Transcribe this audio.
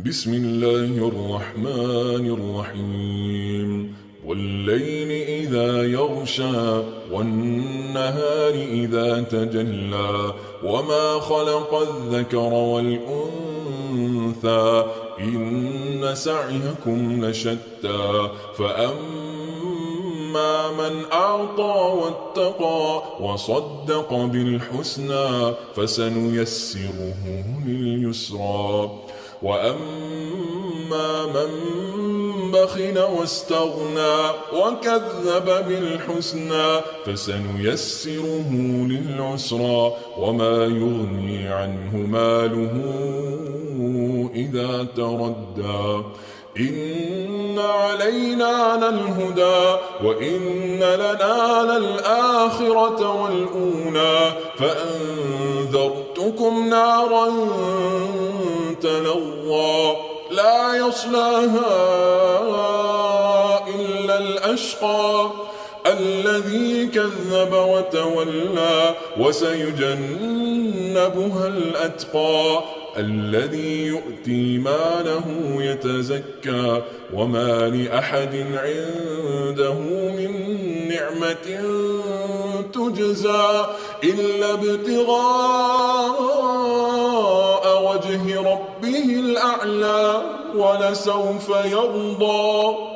بسم الله الرحمن الرحيم والليل إذا يغشى والنهار إذا تجلى وما خلق الذكر والأنثى إن سعيكم لشتى فأما من أعطى واتقى وصدق بالحسنى فسنيسره لليسرى وأما من بخل واستغنى وكذب بالحسنى فسنيسره للعسرى وما يغني عنه ماله إذا تردى إن علينا للهدى وإن لنا للآخرة والأولى فأنذرتكم نارا تلظى لا يصلاها إلا الأشقى الذي كذب وتولى وسيجنبها الأتقى الذي يؤتي ماله يتزكى وما لأحد عنده من نعمة تجزى إلا ابتغاء وجه ربه الأعلى ولسوف يرضى.